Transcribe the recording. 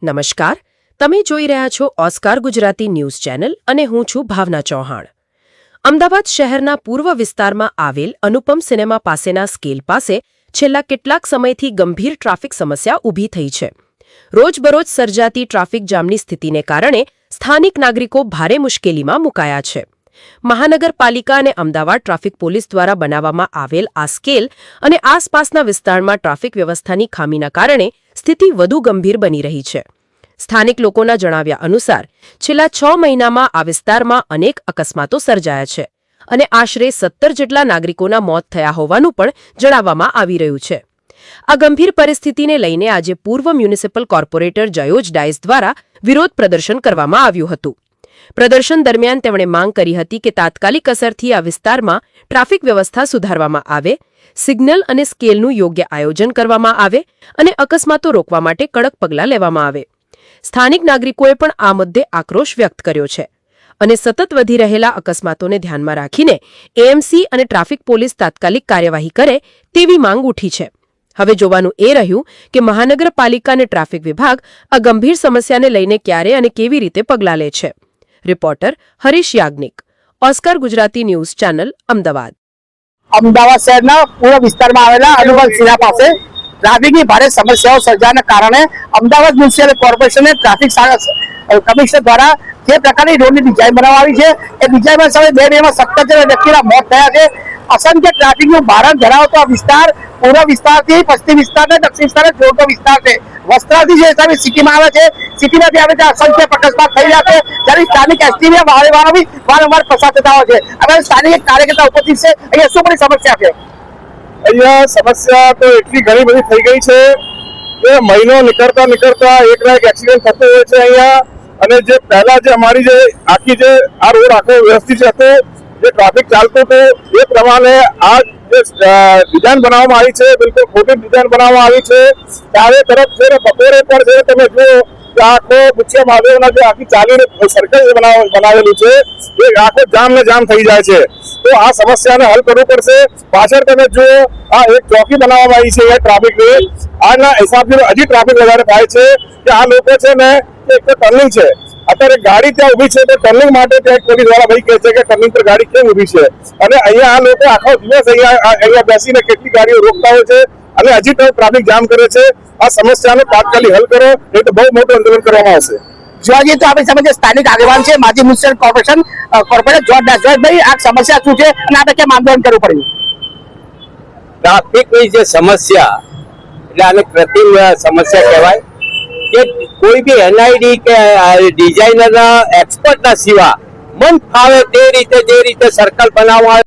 નમસ્કાર, તમે જોઈ રહ્યા છો ઓસ્કાર ગુજરાતી ન્યૂઝ ચેનલ અને હું છું ભાવના ચૌહાણ. અમદાવાદ શહેરના પૂર્વ વિસ્તારમાં આવેલ અનુપમ સિનેમા પાસેના સ્કેલ પાસે છેલ્લા કેટલાક સમયથી ગંભીર ટ્રાફિક સમસ્યા ઊભી થઈ છે. રોજબરોજ સર્જાતી ટ્રાફિક જામની સ્થિતિને કારણે સ્થાનિક નાગરિકો ભારે મુશ્કેલીમાં મુકાયા છે. મહાનગરપાલિકા અને અમદાવાદ ટ્રાફિક પોલીસ દ્વારા બનાવવામાં આવેલ આ સ્કેલ અને આસપાસના વિસ્તારમાં ટ્રાફિક વ્યવસ્થાની ખામીના કારણે સ્થિતિ વધુ ગંભીર બની રહી છે. સ્થાનિક લોકોના જણાવ્યા અનુસાર છેલ્લા 6 મહિનામાં આ વિસ્તારમાં અનેક અકસ્માતો સર્જાયા છે અને આશરે 17 જેટલા નાગરિકોના મોત થયા હોવાનું પણ જણાવવામાં આવી રહ્યું છે. આ ગંભીર પરિસ્થિતિને લઈને આજે પૂર્વ મ્યુનિસિપલ કોર્પોરેટર જયોજ ડાયસ દ્વારા વિરોધ પ્રદર્શન કરવામાં આવ્યું હતું. પ્રદર્શન દરમિયાન તેમણે માંગ કરી હતી કે તાત્કાલિક અસરથી આ વિસ્તારમાં ટ્રાફિક વ્યવસ્થા સુધારવામાં આવે, સિગ્નલ અને સ્કેલનું યોગ્ય આયોજન કરવામાં આવે અને અકસ્માતો રોકવા માટે કડક પગલાં લેવામાં આવે. સ્થાનિક નાગરિકોએ પણ આ મુદ્દે આક્રોશ વ્યક્ત કર્યો છે અને સતત વધી રહેલા અકસ્માતોને ધ્યાનમાં રાખીને એએમસી અને ટ્રાફિક પોલીસ તાત્કાલિક કાર્યવાહી કરે તેવી માંગ ઉઠી છે. હવે જોવાનું એ રહ્યું કે મહાનગરપાલિકા અને ટ્રાફિક વિભાગ આ ગંભીર સમસ્યાને લઈને ક્યારે અને કેવી રીતે પગલાં લે છે. Reporter Harish Yagnik, Oscar Gujarati news channel, Ahmedabad. Ahmedabad શહેરના પૂર્વ વિસ્તારમાં આવેલા અનુપમ સિનેમા પાસે ટ્રાફિકની ભારે સમસ્યાઓ સર્જાવાના કારણે અમદાવાદ મ્યુનિસિપલ કોર્પોરેશને ટ્રાફિક કમિશનર દ્વારા જે પ્રકારની રોડની ડિઝાઇન બનાવવામાં આવી છે એ ડિઝાઇનમાં સમય 2 દિવસમાં 17 વ્યક્તિના મોત થયા છે. અસંખ્ય ટ્રાફિકનું ભારણ ધરાવતો આ વિસ્તાર પૂર્વ વિસ્તારથી પશ્ચિમ વિસ્તાર અને દક્ષિણ વિસ્તારને જોડતો વિસ્તાર છે. વસ્ત્રાલથી જે હિસાબે સિટીમાં આવે છે, સિટીમાંથી આવે છે અસંખ્ય અકસ્માત થઈ રહ્યા છે, જ્યારે સ્થાનિક એસટીના વાહનો બી વારંવાર પસાર થતા હોય છે. હવે સ્થાનિક કાર્યકર્તા ઉપસ્થિત છે, અહીંયા શું બધી સમસ્યા છે? અહીંયા સમસ્યા તો એટલી ઘણી બધી થઈ ગઈ છે કે મહિનો નીકળતા એક ના એક એક્સિડન્ટ થતો હોય છે અહીંયા. અને જે પહેલા જે અમારી જે આખી જે આ રોડ આખો વ્યવસ્થિત હતો, જે ટ્રાફિક ચાલતું હતું એ પ્રમાણે આ જે ડિઝાઇન બનાવવામાં આવી છે બિલકુલ ખોટી ડિઝાઇન બનાવવામાં આવી છે. ચારે તરફ છે ને બપોરે પણ છે તમે જુઓ કે આખો ગુચ્છા મહાદેવના જે આખી ચાલીને સર્કલ બનાવેલું છે એ આખો જામ ને જામ થઈ જાય છે. તો આ સમસ્યાને હલ કરવું પડશે. પાછળ તમે જુઓ આ એક ચોકી બનાવવામાં આવી છે અહીંયા ટ્રાફિકની. આના હિસાબથી હજી ટ્રાફિક વધારે થાય છે કે આ લોકો છે ને એક ટર્નિંગ છે, અત્યારે ગાડી ત્યાં ઉભી છે તો ટર્નિંગ માટે ત્યાં પોલીસ વાળા ભાઈ કહે છે કે ટર્નિંગ પર ગાડી કેમ ઉભી છે, અને અહીંયા આ લોકો આખો દિવસ અહીંયા બેસીને કેટલી ગાડીઓ રોકતા હોય છે અને હજી તો ટ્રાફિક જામ કરે છે. આ સમસ્યાનો તાત્કાલિક હલ કરો, નહીં તો બહુ મોટું આંદોલન કરવામાં આવશે. જોવા જઈએ તો આપણી સામે જે સ્થાનિક આગેવાન છે માજી મ્યુનિસિપલ કોર્પોરેટર જોર્જ ડાયસ, ભાઈ આ સમસ્યા શું છે અને આપણે કેમ આંદોલન કરવું પડ્યું? ટ્રાફિકની જે સમસ્યા એટલે આને કૃત્રિમ સમસ્યા કહેવાય કે કોઈ બી એનઆઈડી કે ડિઝાઇનરના એક્સપર્ટના સિવા મન ફાવે તે રીતે જે રીતે સર્કલ બનાવવા